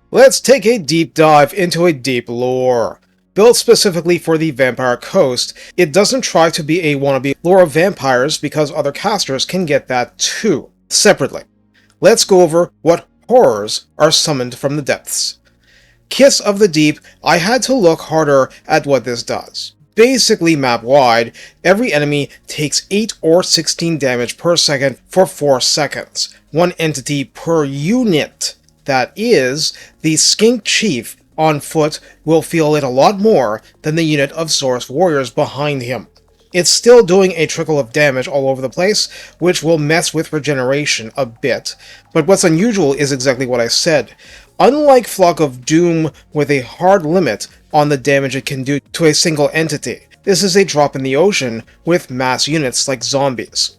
Let's take a deep dive into a deep lore. Built specifically for the Vampire Coast, it doesn't try to be a wannabe lore of vampires because other casters can get that too, separately. Let's go over what horrors are summoned from the depths. Kiss of the Deep, I had to look harder at what this does. Basically map-wide, every enemy takes 8 or 16 damage per second for 4 seconds. One entity per unit. That is, the Skink Chief on foot will feel it a lot more than the unit of Source Warriors behind him. It's still doing a trickle of damage all over the place, which will mess with regeneration a bit, but what's unusual is exactly what I said. Unlike Flock of Doom with a hard limit on the damage it can do to a single entity, this is a drop in the ocean with mass units like zombies.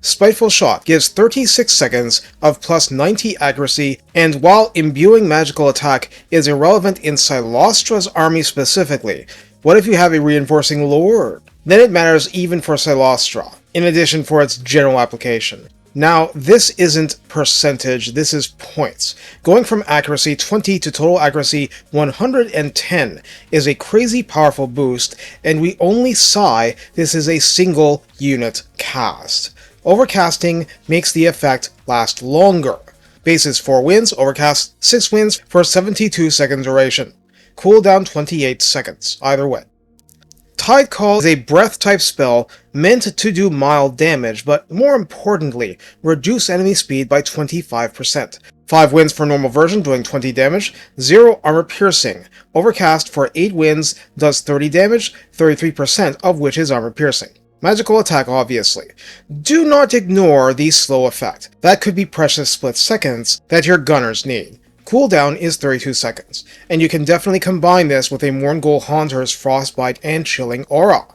Spiteful Shot gives 36 seconds of plus 90 accuracy, and while imbuing magical attack is irrelevant in Cylostra's army specifically, what if you have a reinforcing lord? Then it matters even for Cylostra, in addition for its general application. Now, this isn't percentage, this is points. Going from accuracy 20 to total accuracy 110 is a crazy powerful boost, and we only sigh this is a single unit cast. Overcasting makes the effect last longer. Base is 4 wins, overcast 6 wins for 72 second duration. Cooldown 28 seconds, either way. Tidecall is a breath-type spell meant to do mild damage, but more importantly, reduce enemy speed by 25%. 5 wins for normal version, doing 20 damage, 0 armor piercing. Overcast for 8 wins does 30 damage, 33% of which is armor piercing. Magical attack, obviously. Do not ignore the slow effect. That could be precious split seconds that your gunners need. Cooldown is 32 seconds, and you can definitely combine this with a Mourngul Haunter's Frostbite and Chilling Aura.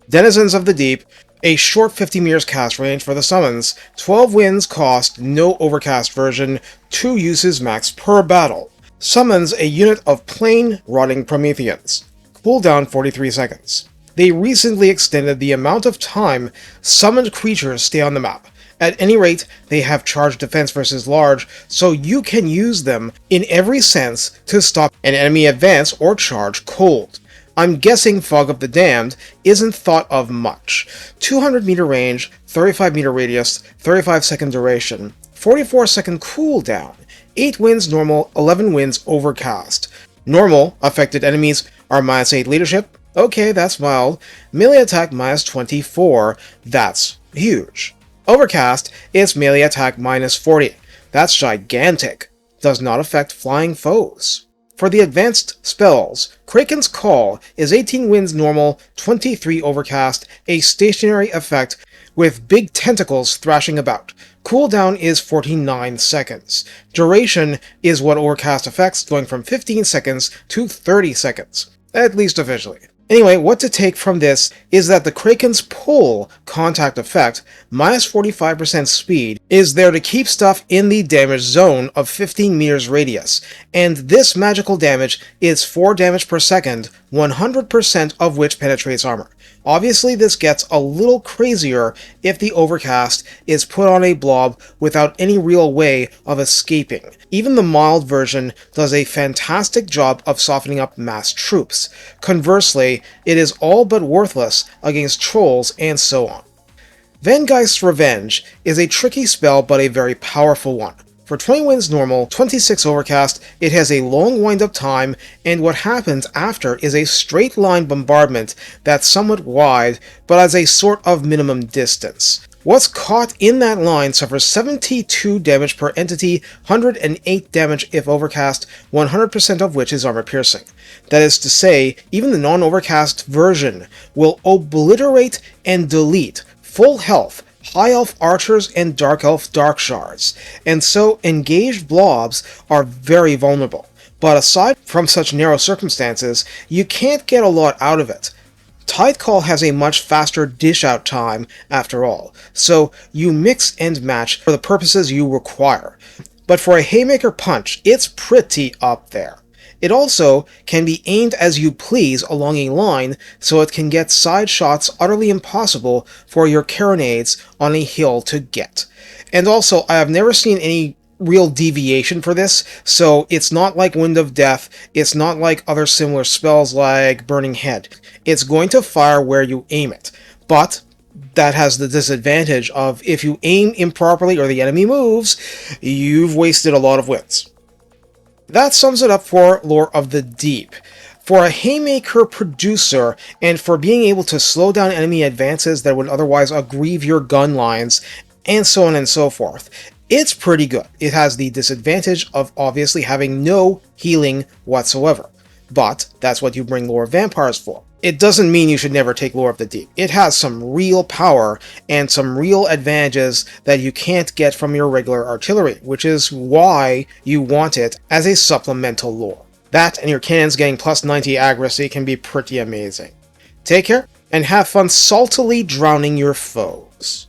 Denizens of the Deep, a short 50 meters cast range for the summons, 12 wins cost, no overcast version, 2 uses max per battle. Summons a unit of plain Rotting Prometheans. Cooldown 43 seconds. They recently extended the amount of time summoned creatures stay on the map. At any rate, they have charged defense versus large, so you can use them in every sense to stop an enemy advance or charge cold. I'm guessing Fog of the Damned isn't thought of much. 200 meter range, 35 meter radius, 35 second duration, 44 second cooldown, 8 wins normal, 11 wins overcast. Normal, affected enemies are -8 leadership. Okay, that's mild. Melee attack -24. That's huge. Overcast is melee attack -40. That's gigantic. Does not affect flying foes. For the advanced spells, Kraken's Call is 18 wins normal, 23 overcast, a stationary effect with big tentacles thrashing about. Cooldown is 49 seconds. Duration is what overcast affects, going from 15 seconds to 30 seconds. At least officially. Anyway, what to take from this is that the Kraken's pull contact effect, -45% speed, is there to keep stuff in the damage zone of 15 meters radius, and this magical damage is 4 damage per second, 100% of which penetrates armor. Obviously, this gets a little crazier if the overcast is put on a blob without any real way of escaping. Even the mild version does a fantastic job of softening up mass troops. Conversely, it is all but worthless against trolls and so on. Vangheist's Revenge is a tricky spell but a very powerful one. For 20 wins normal, 26 overcast, it has a long wind-up time, and what happens after is a straight-line bombardment that's somewhat wide, but has a sort of minimum distance. What's caught in that line suffers 72 damage per entity, 108 damage if overcast, 100% of which is armor piercing. That is to say, even the non-overcast version will obliterate and delete full health, High Elf Archers and Dark Elf Dark Shards, and so engaged blobs are very vulnerable. But aside from such narrow circumstances, you can't get a lot out of it. Tidecall has a much faster dish-out time, after all, so you mix and match for the purposes you require. But for a Haymaker Punch, it's pretty up there. It also can be aimed as you please along a line, so it can get side shots utterly impossible for your carronades on a hill to get. And also, I have never seen any real deviation for this, so it's not like Wind of Death, it's not like other similar spells like Burning Head. It's going to fire where you aim it, but that has the disadvantage of if you aim improperly or the enemy moves, you've wasted a lot of wits. That sums it up for Lore of the Deep. For a Haymaker producer, and for being able to slow down enemy advances that would otherwise aggrieve your gun lines, and so on and so forth, it's pretty good. It has the disadvantage of obviously having no healing whatsoever, but that's what you bring Lore of Vampires for. It doesn't mean you should never take Lore of the Deep. It has some real power and some real advantages that you can't get from your regular artillery, which is why you want it as a supplemental lore. That and your cannons getting plus 90 accuracy can be pretty amazing. Take care, and have fun saltily drowning your foes.